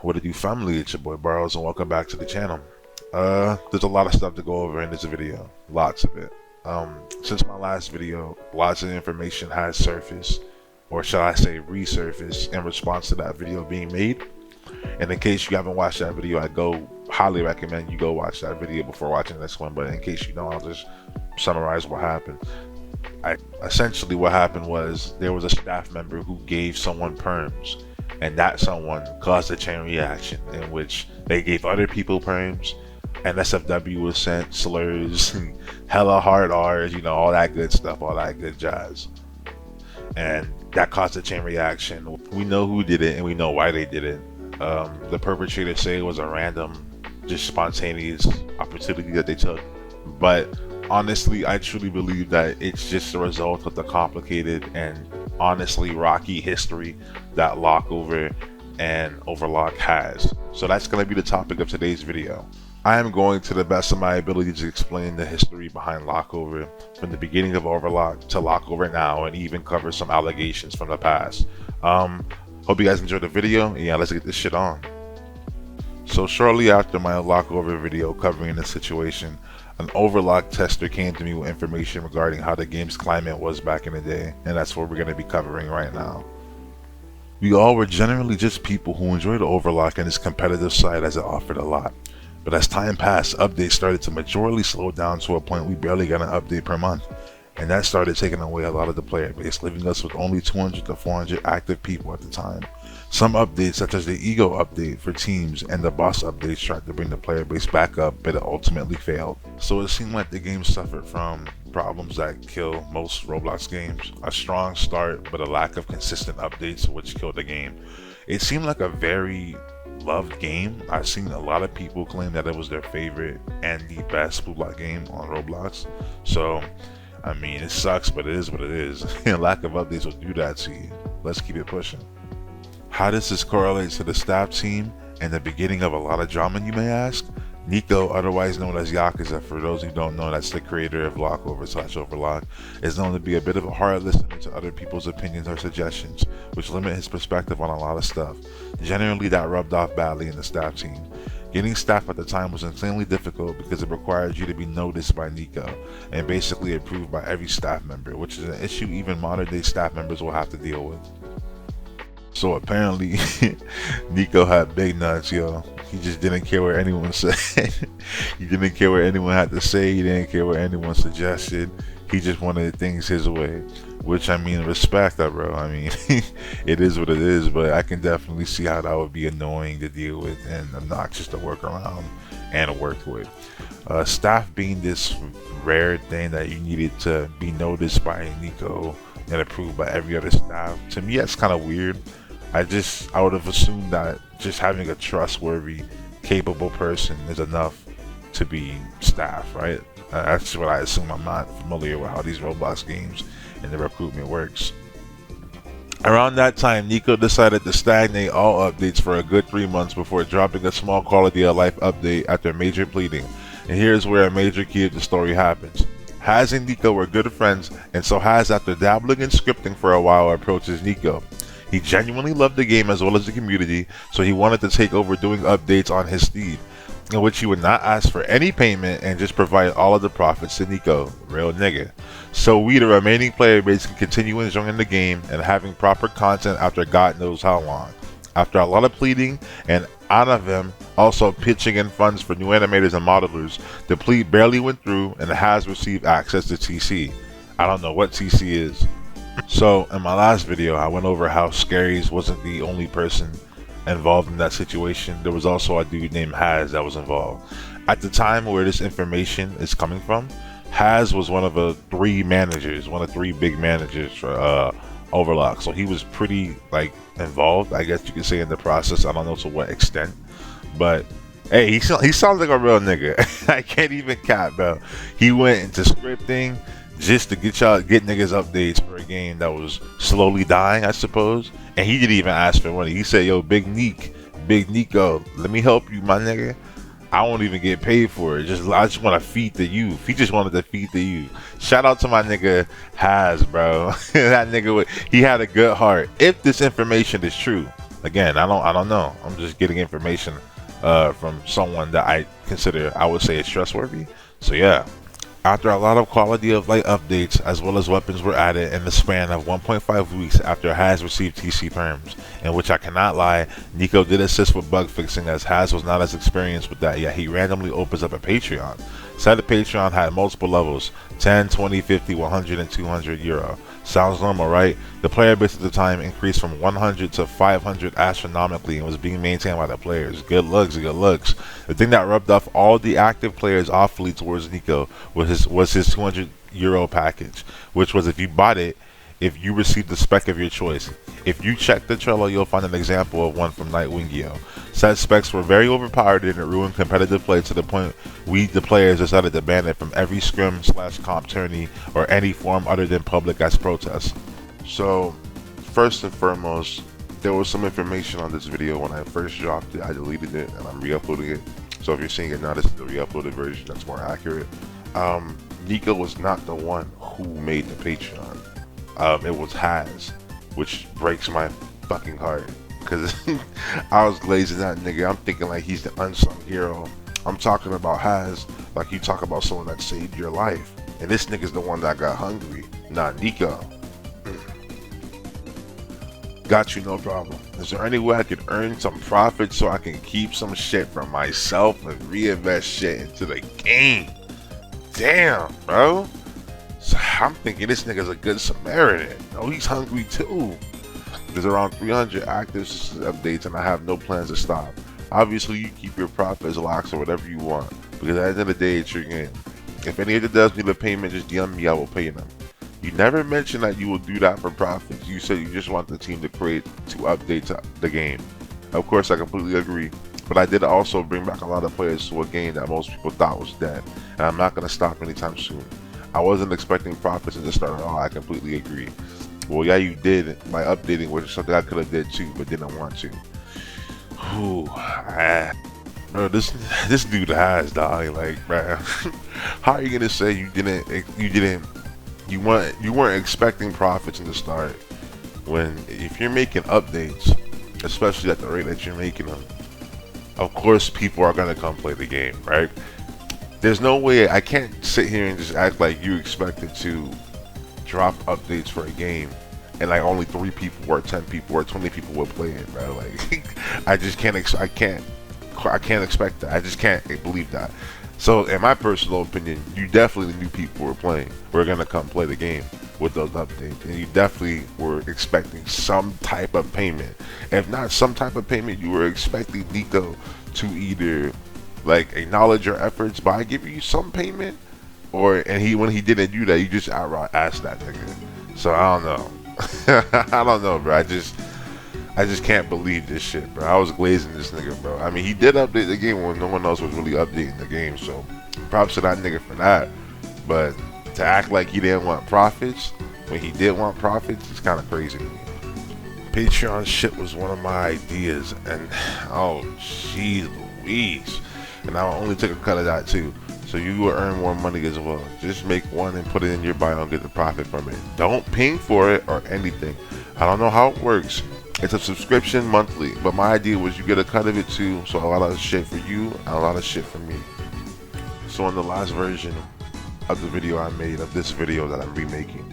What it do, family? It's your boy Burrows, and welcome back to the channel. There's a lot of stuff to go over in this video, lots of it. Since my last video, lots of information has surfaced, or shall I say resurfaced, in response to that video being made. And in case you haven't watched that video, I highly recommend you go watch that video before watching this one. But in case you don't, I'll just summarize what happened. Essentially what happened was there was a staff member who gave someone perms, and that someone caused a chain reaction in which they gave other people perms, and SFW was sent slurs, hella hard R's, you know, all that good stuff, all that good jazz. And that caused a chain reaction. We know who did it and we know why they did it. The perpetrators say it was a random, just spontaneous opportunity that they took. But honestly, I truly believe that it's just a result of the complicated and honestly rocky history that LockOver and Overlock has. So that's going to be the topic of today's video. I am going to the best of my ability to explain the history behind LockOver from the beginning of Overlock to LockOver now, and even cover some allegations from the past. Hope you guys enjoyed the video, and yeah, let's get this shit on. So shortly after my LockOver video covering the situation, an Overlock tester came to me with information regarding how the game's climate was back in the day, and that's what we're going to be covering right now. We all were generally just people who enjoyed Overlock and its competitive side, as it offered a lot. But as time passed, updates started to majorly slow down to a point we barely got an update per month. And that started taking away a lot of the player base, leaving us with only 200 to 400 active people at the time. Some updates, such as the Ego update for teams and the boss updates, tried to bring the player base back up, but it ultimately failed. So it seemed like the game suffered from problems that kill most Roblox games. A strong start, but a lack of consistent updates, which killed the game. It seemed like a very loved game. I've seen a lot of people claim that it was their favorite and the best Blue Block game on Roblox. So, I mean, it sucks, but it is what it is. Lack of updates will do that to you. Let's keep it pushing. How does this correlate to the staff team and the beginning of a lot of drama, you may ask? Nico, otherwise known as Yakuza, for those who don't know, that's the creator of LockOver/Overlock, is known to be a bit of a hard listener to other people's opinions or suggestions, which limit his perspective on a lot of stuff. Generally, that rubbed off badly in the staff team. Getting staff at the time was insanely difficult because it required you to be noticed by Nico and basically approved by every staff member, which is an issue even modern day staff members will have to deal with. So apparently, Nico had big nuts, yo. He just didn't care what anyone said. He didn't care what anyone had to say. He didn't care what anyone suggested. He just wanted things his way. Which, I mean, respect that, bro. I mean, it is what it is, but I can definitely see how that would be annoying to deal with and obnoxious to work around and work with. Staff being this rare thing that you needed to be noticed by Nico and approved by every other staff, to me that's kind of weird. I would have assumed that just having a trustworthy, capable person is enough to be staff, right? That's what I assume. I'm not familiar with how these Roblox games and the recruitment works. Around that time, Nico decided to stagnate all updates for a good 3 months before dropping a small quality of life update after major pleading. And here's where a major key of the story happens. Haz and Nico were good friends, and so Haz, after dabbling in scripting for a while, approaches Nico. He genuinely loved the game as well as the community, so he wanted to take over doing updates on his steed, in which he would not ask for any payment and just provide all of the profits to Nico. Real nigga. So we, the remaining player base, can continue enjoying the game and having proper content after God knows how long. After a lot of pleading and out of him also pitching in funds for new animators and modelers, the plea barely went through and Haz received access to TC. I don't know what TC is. So in my last video, I went over how Scaries wasn't the only person involved in that situation. There was also a dude named Haz that was involved. At the time where this information is coming from, Haz was one of the three big managers for Overlock. So he was pretty involved, I guess you could say, in the process. I don't know to what extent, but hey, he sounds like a real nigga. I can't even cap, bro. He went into scripting just to get niggas updates for a game that was slowly dying, I suppose. And he didn't even ask for money. He said, yo, Big Nico, let me help you, my nigga. I won't even get paid for it. I just want to feed the youth. He just wanted to feed the youth. Shout out to my nigga Haz, bro. That nigga, he had a good heart. If this information is true, Again, I don't know. I'm just getting information from someone that I consider, I would say, is trustworthy. So yeah. After a lot of quality of life updates as well as weapons were added in the span of 1.5 weeks after Haz received TC terms, in which I cannot lie, Nico did assist with bug fixing as Haz was not as experienced with that, yet he randomly opens up a Patreon. Said the Patreon had multiple levels, 10, 20, 50, 100, and 200 euro. Sounds normal, right? The player base at the time increased from 100 to 500 astronomically and was being maintained by the players. Good looks, good looks. The thing that rubbed off all the active players awfully towards Nico was his 200 euro package, which was, if you bought it, if you received the spec of your choice. If you check the trailer, you'll find an example of one from Nightwingio. Said specs were very overpowered and it ruined competitive play to the point we, the players, decided to ban it from every scrim/comp tourney or any form other than public as protest. So, first and foremost, there was some information on this video when I first dropped it. I deleted it and I'm re-uploading it. So if you're seeing it now, this is the re-uploaded version that's more accurate. Nico was not the one who made the Patreon. It was Haz, which breaks my fucking heart. Cause I was glazing that nigga. I'm thinking like he's the unsung hero. I'm talking about Haz like you talk about someone that saved your life. And this nigga's the one that got hungry, not Nico. Got you, no problem. Is there any way I could earn some profit so I can keep some shit for myself and reinvest shit into the game? Damn, bro. So I'm thinking this nigga's a good Samaritan. Oh, he's hungry too. There's around 300 active updates and I have no plans to stop. Obviously, you keep your profits, locks, or whatever you want, because at the end of the day, it's your game. If any of the devs need a payment, just DM me, I will pay them. You never mentioned that you will do that for profits. You said you just want the team to update the game. Of course, I completely agree, but I did also bring back a lot of players to a game that most people thought was dead, and I'm not going to stop anytime soon. I wasn't expecting profits at the start at all. I completely agree. Well, yeah, you did by updating, which is something I could have did too, but didn't want to. Whew, bro, this dude has, dog. Like, bro, how are you gonna say you weren't expecting profits in the start when if you're making updates, especially at the rate that you're making them, of course people are gonna come play the game, right? There's no way I can't sit here and just act like you expected to drop updates for a game and like only 3 people or 10 people or 20 people will play it, bro. Like I just can't I can't expect that. I just can't believe that. So in my personal opinion, you definitely knew people were gonna come play the game with those updates, and you definitely were expecting some type of payment. If not some type of payment, you were expecting Nico to either like acknowledge your efforts by giving you some payment, or when he didn't do that, you just outright asked that nigga. So I don't know. I don't know, bro. I just can't believe this shit, bro. I was glazing this nigga, bro. I mean, he did update the game when no one else was really updating the game, so props to that nigga for that. But to act like he didn't want profits when he did want profits, it's kind of crazy to me. Patreon shit was one of my ideas, and oh, jeez Louise. And I only took a cut of that too. So you will earn more money as well. Just make one and put it in your bio and get the profit from it. Don't ping for it or anything. I don't know how it works. It's a subscription monthly, but my idea was you get a cut of it too. So a lot of shit for you and a lot of shit for me. So in the last version of the video I made, of this video that I'm remaking,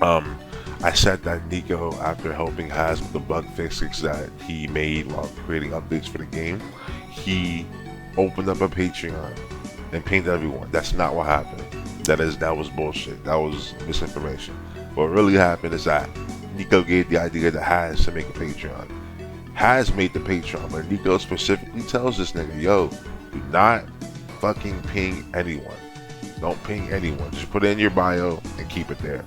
I said that Nico, after helping Haz with the bug fixes that he made while creating updates for the game, he opened up a Patreon and pinged everyone. That's not what happened. That was bullshit. That was misinformation. What really happened is that Nico gave the idea to Haz to make a Patreon. Haz made the Patreon, but Nico specifically tells this nigga, yo, do not fucking ping anyone. Don't ping anyone. Just put it in your bio and keep it there.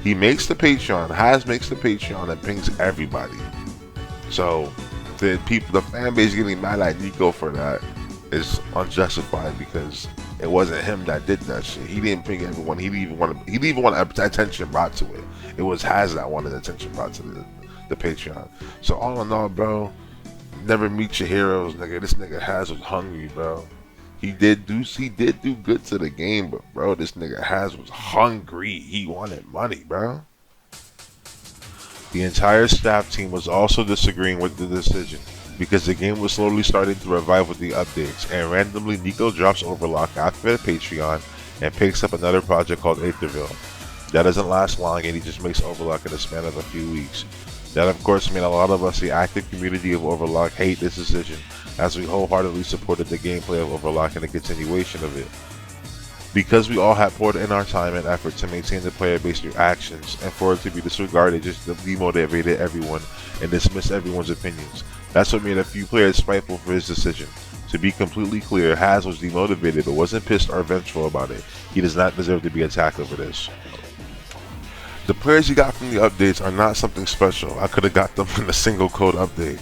He makes the Patreon. Haz makes the Patreon and pings everybody. So the fan base getting mad at Nico for that is unjustified, because it wasn't him that did that shit. He didn't ping everyone. He didn't even want attention brought to it. It was Haz that wanted attention brought to the Patreon. So all in all, bro, never meet your heroes, nigga. This nigga Haz was hungry, bro. He did do good to the game, but bro, this nigga Haz was hungry. He wanted money, bro. The entire staff team was also disagreeing with the decision, because the game was slowly starting to revive with the updates, and randomly Nico drops Overlock after the Patreon and picks up another project called Aetherville. That doesn't last long, and he just makes Overlock in the span of a few weeks. That of course made a lot of us, the active community of Overlock, hate this decision, as we wholeheartedly supported the gameplay of Overlock and the continuation of it. Because we all had poured in our time and effort to maintain the player base through actions, and for it to be disregarded just demotivated everyone and dismissed everyone's opinions. That's what made a few players spiteful for his decision. To be completely clear, Haz was demotivated but wasn't pissed or vengeful about it. He does not deserve to be attacked over this. The players you got from the updates are not something special. I could have got them in a single code update.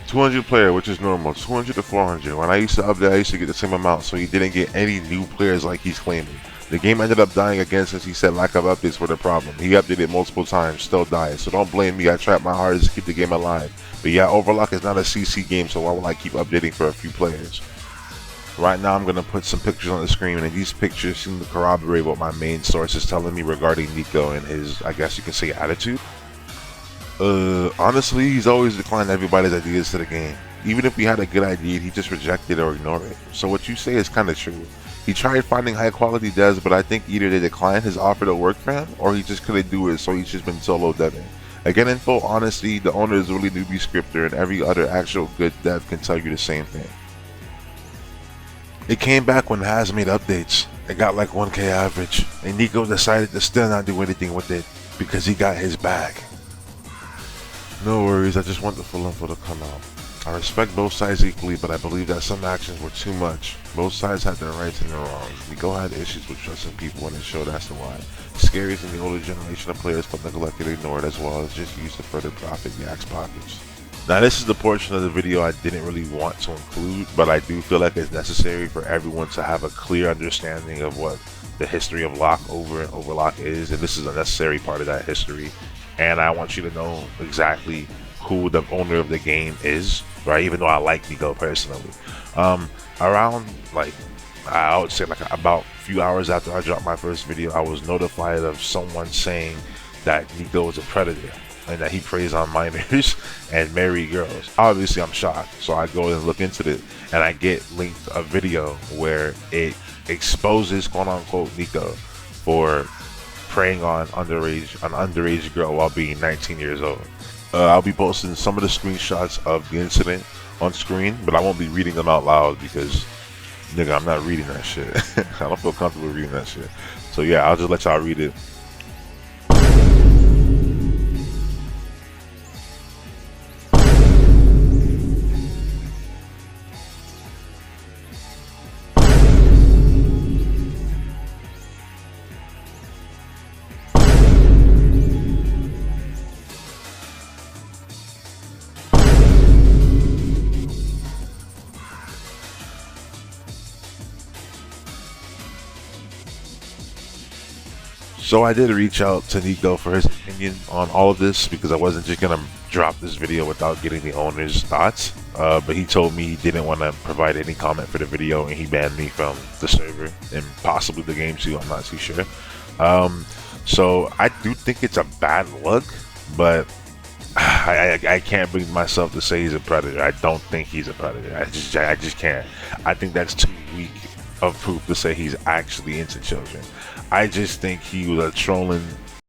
200 player, which is normal. 200 to 400. When I used to update, I used to get the same amount, so he didn't get any new players like he's claiming. The game ended up dying again since he said lack of updates were the problem. He updated multiple times, still died, so don't blame me. I tried my hardest to keep the game alive. But yeah, Overlock is not a CC game, so why would I keep updating for a few players? Right now I'm going to put some pictures on the screen, and these pictures seem to corroborate what my main source is telling me regarding Nico and his, I guess you can say, attitude. Honestly, he's always declined everybody's ideas to the game. Even if he had a good idea, he just rejected or ignored it. So what you say is kind of true. He tried finding high quality devs, but I think either they declined his offer to work for him, or he just couldn't do it, so he's just been solo deving. Again, in full honesty, the owner is a really newbie scripter, and every other actual good dev can tell you the same thing. It came back when Haz made updates. It got like 1k average, and Nico decided to still not do anything with it because he got his bag. No worries, I just want the full info to come out. I respect both sides equally, but I believe that some actions were too much. Both sides had their rights and their wrongs. Nico had issues with trusting people, and it showed as to why. Scaries in the older generation of players felt neglected and ignored, as well as just used to further profit Yak's pockets. Now this is the portion of the video I didn't really want to include, but I do feel like it's necessary for everyone to have a clear understanding of what the history of LockOver and Overlock is, and this is a necessary part of that history. And I want you to know exactly who the owner of the game is, right? Even though I like Nico personally. Around like, I would say like about a few hours after I dropped my first video, I was notified of someone saying that Nico is a predator and that he preys on minors and married girls. Obviously I'm shocked, so I go and look into it, and I get linked a video where it exposes quote unquote Nico for preying on an underage girl while being 19 years old. I'll be posting some of the screenshots of the incident on screen, but I won't be reading them out loud because, nigga, I'm not reading that shit. I don't feel comfortable reading that shit. So yeah, I'll just let y'all read it. So I did reach out to Nico for his opinion on all of this, because I wasn't just gonna drop this video without getting the owner's thoughts. But he told me he didn't want to provide any comment for the video, and he banned me from the server and possibly the game too. I'm not too sure. So I do think it's a bad look, but I can't bring myself to say he's a predator. I don't think he's a predator. I just can't. I think that's too weak of proof to say he's actually into children. I just think he was a trolling